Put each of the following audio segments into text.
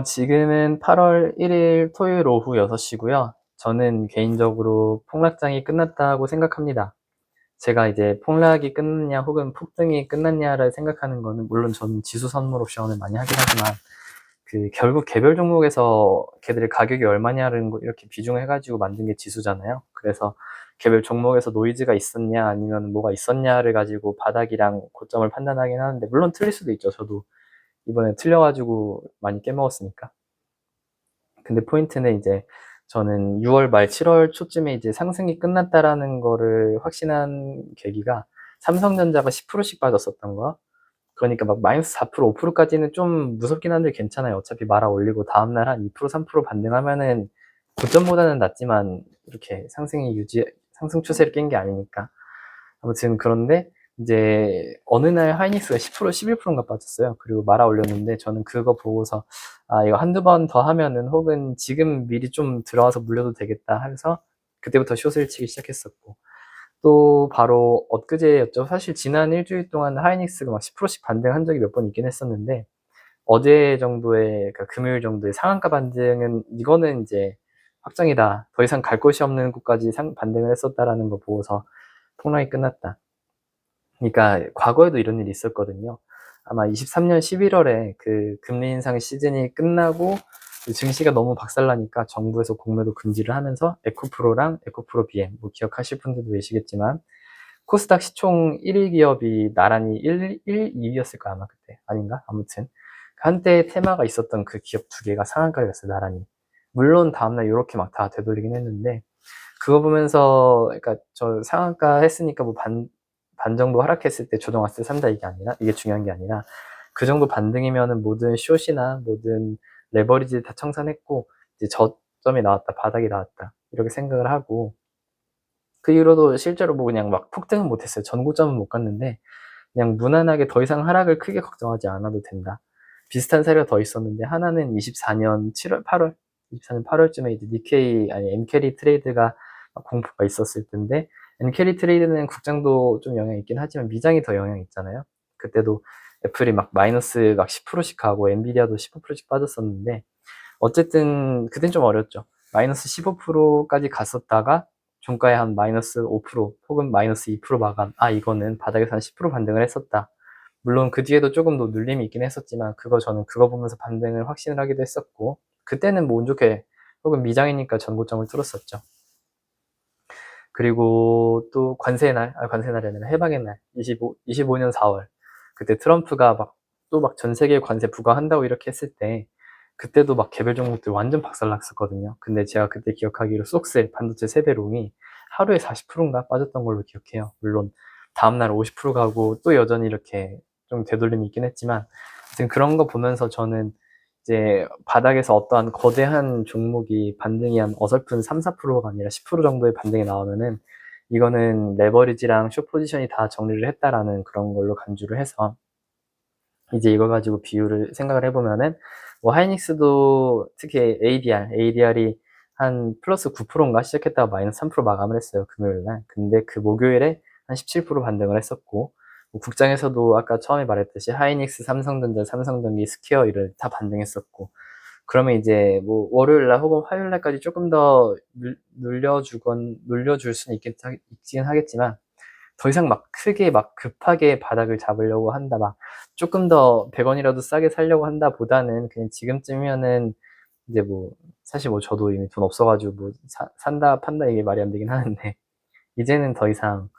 지금은 8월 1일 토요일 오후 6시고요. 저는 개인적으로 폭락장이 끝났다고 생각합니다. 제가 이제 폭락이 끝났냐 혹은 폭등이 끝났냐를 생각하는 거는 물론 저는 지수 선물 옵션을 많이 하긴 하지만 결국 개별 종목에서 걔들의 가격이 얼마냐는 거 이렇게 비중을 해가지고 만든 게 지수잖아요. 그래서 개별 종목에서 노이즈가 있었냐 아니면 뭐가 있었냐를 가지고 바닥이랑 고점을 판단하긴 하는데 물론 틀릴 수도 있죠. 저도 이번에 틀려가지고 많이 깨먹었으니까. 근데 포인트는 이제 저는 6월 말 7월 초쯤에 이제 상승이 끝났다라는 거를 확신한 계기가 삼성전자가 10%씩 빠졌었던 거. 그러니까 막 마이너스 4%, 5%까지는 좀 무섭긴 한데 괜찮아요. 어차피 말아 올리고 다음날 한 2%, 3% 반등하면은 고점보다는 낮지만 이렇게 상승 추세를 깬 게 아니니까. 아무튼 그런데 이제 어느 날 하이닉스가 10%, 11%인가 빠졌어요. 그리고 말아 올렸는데 저는 그거 보고서 아, 이거 한두 번 더 하면은 혹은 지금 미리 좀 들어와서 물려도 되겠다 해서 그때부터 숏을 치기 시작했었고 또 바로 엊그제였죠. 사실 지난 일주일 동안 하이닉스가 막 10%씩 반등한 적이 몇 번 있긴 했었는데 어제 정도의 그러니까 금요일 정도의 상한가 반등은 이거는 이제 확정이다. 더 이상 갈 곳이 없는 곳까지 반등을 했었다라는 거 보고서 폭락이 끝났다. 그러니까 과거에도 이런 일이 있었거든요. 아마 23년 11월에 그 금리 인상 시즌이 끝나고 증시가 너무 박살나니까 정부에서 공매도 금지를 하면서 에코프로랑 에코프로 BM, 뭐 기억하실 분들도 계시겠지만 코스닥 시총 1위 기업이 나란히 2위였을 거야 아마 그때 아닌가? 아무튼 한때 테마가 있었던 그 기업 두 개가 상한가를 갔어요 나란히. 물론 다음날 이렇게 막 다 되돌리긴 했는데 그거 보면서 그러니까 저 상한가 했으니까 뭐 반 정도 하락했을 때 조정 왔을 산다 이게 아니라 이게 중요한 게 아니라 그 정도 반등이면은 모든 숏이나 모든 레버리지 다 청산했고 이제 저점이 나왔다 바닥이 나왔다 이렇게 생각을 하고 그 이후로도 실제로 뭐 그냥 막 폭등은 못했어요. 전고점은 못 갔는데 그냥 무난하게 더 이상 하락을 크게 걱정하지 않아도 된다. 비슷한 사례가 더 있었는데 하나는 24년 7월, 8월, 24년 8월쯤에 이제 니케이 아니 엔캐리 트레이드가 공포가 있었을 텐데 엔캐리 트레이드는 국장도 좀 영향이 있긴 하지만 미장이 더 영향이 있잖아요. 그때도 애플이 막 마이너스 막 10%씩 하고 엔비디아도 15%씩 빠졌었는데 어쨌든 그땐 좀 어렸죠. 마이너스 15%까지 갔었다가 종가에 한 마이너스 5% 혹은 마이너스 2% 마감. 아, 이거는 바닥에서 한 10% 반등을 했었다. 물론 그 뒤에도 조금 더 눌림이 있긴 했었지만 저는 그거 보면서 반등을 확신을 하기도 했었고 그때는 뭐 운 좋게 혹은 미장이니까 전고점을 뚫었었죠. 그리고 또 관세날이 아니라 해방의 날, 25년 4월. 그때 트럼프가 또 막 전 세계에 관세 부과한다고 이렇게 했을 때, 그때도 막 개별 종목들 완전 박살났었거든요. 근데 제가 그때 기억하기로 쏙셀, 반도체 세배롱이 하루에 40%인가 빠졌던 걸로 기억해요. 물론 다음날 50% 가고 또 여전히 이렇게 좀 되돌림이 있긴 했지만, 아무튼 그런 거 보면서 저는 이제 바닥에서 어떠한 거대한 종목이 반등이 한 어설픈 3, 4%가 아니라 10% 정도의 반등이 나오면은 이거는 레버리지랑 숏 포지션이 다 정리를 했다라는 그런 걸로 간주를 해서 이제 이거 가지고 비율을 생각을 해보면은 뭐 하이닉스도 특히 ADR이 한 플러스 9%인가 시작했다가 마이너스 3% 마감을 했어요 금요일 날. 근데 그 목요일에 한 17% 반등을 했었고 뭐 국장에서도 아까 처음에 말했듯이 하이닉스, 삼성전자, 삼성전기, 스퀘어 이를 다 반등했었고 그러면 이제 뭐 월요일 날 혹은 화요일 날까지 조금 더 눌려줄 수는 있긴 하겠지만 더 이상 막 크게 막 급하게 바닥을 잡으려고 한다 막 조금 더 100원이라도 싸게 살려고 한다 보다는 그냥 지금쯤이면은 이제 뭐 사실 뭐 저도 이미 돈 없어가지고 뭐 산다 판다 이게 말이 안 되긴 하는데 이제는 더 이상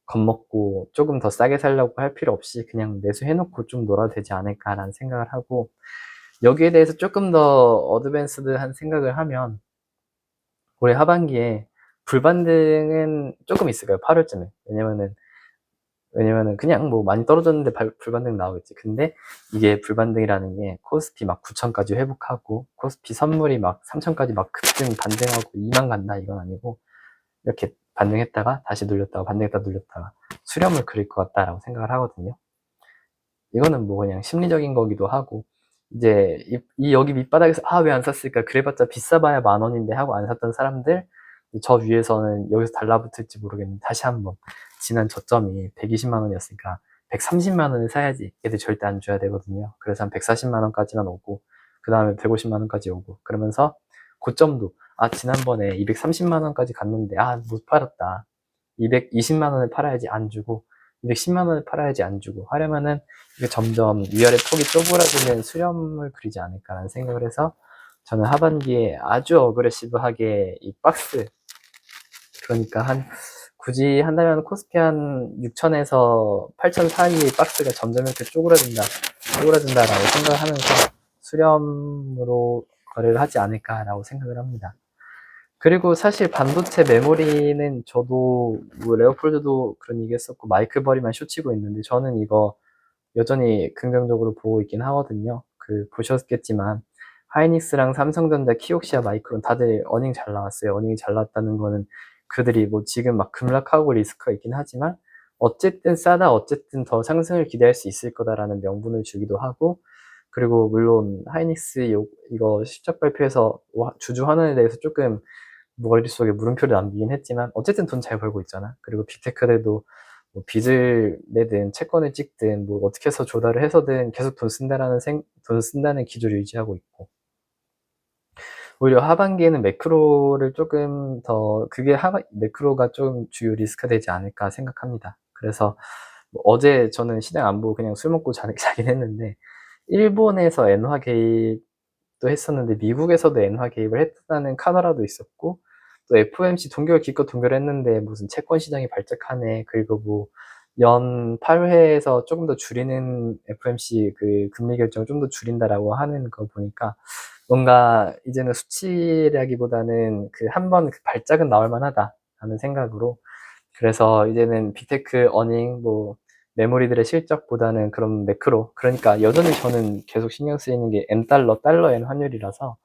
겁먹고 조금 더 싸게 살려고 할 필요 없이 그냥 매수해놓고 좀 놀아도 되지 않을까라는 생각을 하고 여기에 대해서 조금 더 어드밴스드한 생각을 하면 올해 하반기에 불반등은 조금 있을 거예요. 8월쯤에. 왜냐면은 그냥 뭐 많이 떨어졌는데 불반등 나오겠지. 근데 이게 불반등이라는 게 코스피 막 9천까지 회복하고 코스피 선물이 막 3천까지 막 급등 반등하고 2만 간다 이건 아니고 이렇게 반등했다가 다시 눌렸다가 반등했다 눌렸다가 수렴을 그릴 것 같다라고 생각을 하거든요. 이거는 뭐 그냥 심리적인 거기도 하고 이제 여기 밑바닥에서 아 왜 안 샀을까 그래봤자 비싸봐야 10,000원인데 하고 안 샀던 사람들 저 위에서는 여기서 달라붙을지 모르겠는데 다시 한번 지난 저점이 120만 원이었으니까 130만 원을 사야지 얘들 절대 안 줘야 되거든요. 그래서 한 140만 원까지만 오고 그 다음에 150만 원까지 오고, 그러면서 고점도 지난번에 230만 원까지 갔는데 못 팔았다. 220만 원을 팔아야지 안 주고 210만 원을 팔아야지 안 주고 하려면은 이게 점점 위아래 폭이 쪼그라드는 수렴을 그리지 않을까라는 생각을 해서 저는 하반기에 아주 어그레시브하게 이 박스, 그러니까 굳이 한다면 코스피 한 6천에서 8천 사이의 박스가 점점 이렇게 쪼그라든다라고 생각을 하면서 수렴으로 거래를 하지 않을까라고 생각을 합니다. 그리고 사실 반도체 메모리는 저도 뭐 레오폴드도 그런 얘기 했었고 마이클 버리만 쇼치고 있는데 저는 이거 여전히 긍정적으로 보고 있긴 하거든요. 보셨겠지만 하이닉스랑 삼성전자, 키옥시아, 마이크론 다들 어닝 잘 나왔어요. 어닝이 잘 나왔다는 거는 그들이 뭐 지금 막 급락하고 리스크가 있긴 하지만 어쨌든 싸다, 어쨌든 더 상승을 기대할 수 있을 거다라는 명분을 주기도 하고, 그리고 물론 하이닉스 이거 실적 발표에서 주주 환원에 대해서 조금 머릿속에 물음표를 남기긴 했지만 어쨌든 돈 잘 벌고 있잖아. 그리고 빅테크들도 뭐 빚을 내든 채권을 찍든 뭐 어떻게 해서 조달을 해서든 계속 돈 쓴다는 기조를 유지하고 있고, 오히려 하반기에는 매크로를 조금 더 매크로가 좀 주요 리스크가 되지 않을까 생각합니다. 그래서 뭐 어제 저는 시장 안 보고 그냥 술 먹고 자긴 했는데, 일본에서 엔화 개입도 했었는데 미국에서도 엔화 개입을 했다는 카더라도 있었고, 또 FOMC 기껏 동결했는데 무슨 채권 시장이 발작하네. 그리고 뭐 연 8회에서 조금 더 줄이는 FOMC 금리 결정을 좀 더 줄인다라고 하는 거 보니까 뭔가 이제는 수치라기보다는 한번 발작은 나올 만하다라는 생각으로, 그래서 이제는 빅테크 어닝 뭐 메모리들의 실적보다는 그런 매크로, 그러니까 여전히 저는 계속 신경 쓰이는 게 달러엔 환율이라서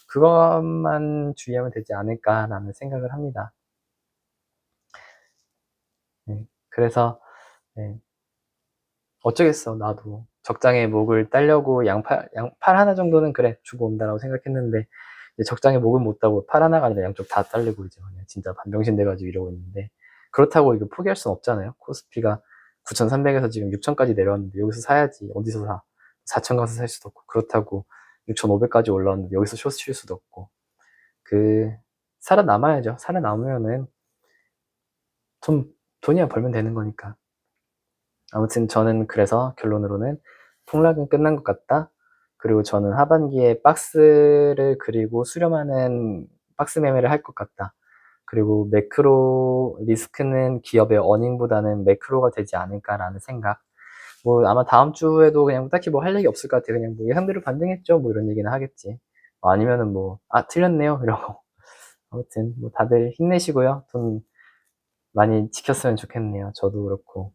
그것만 주의하면 되지 않을까라는 생각을 합니다. 네, 그래서 네, 어쩌겠어. 나도 적장에 목을 따려고 팔 하나 정도는 그래 주고 온다라고 생각했는데 이제 적장에 목을 못 따고 팔 하나가 아니라 양쪽 다 딸리고 이제 그냥 진짜 반병신 돼가지고 이러고 있는데, 그렇다고 이거 포기할 수는 없잖아요. 코스피가 9,300에서 지금 6,000까지 내려왔는데 여기서 사야지. 어디서 사? 4,000 가서 살 수도 없고, 그렇다고 6,500까지 올라왔는데 여기서 쇼스 칠 수도 없고, 살아남아야죠. 살아남으면은 돈이야 벌면 되는 거니까. 아무튼 저는 그래서 결론으로는 폭락은 끝난 것 같다. 그리고 저는 하반기에 박스를 그리고 수렴하는 박스 매매를 할 것 같다. 그리고 매크로 리스크는 기업의 어닝보다는 매크로가 되지 않을까라는 생각. 뭐 아마 다음 주에도 그냥 딱히 뭐 할 얘기 없을 것 같아요. 그냥 뭐 예상대로 반등했죠. 뭐 이런 얘기는 하겠지. 아니면은 뭐 틀렸네요 이러고. 아무튼 뭐 다들 힘내시고요. 돈 많이 지켰으면 좋겠네요. 저도 그렇고.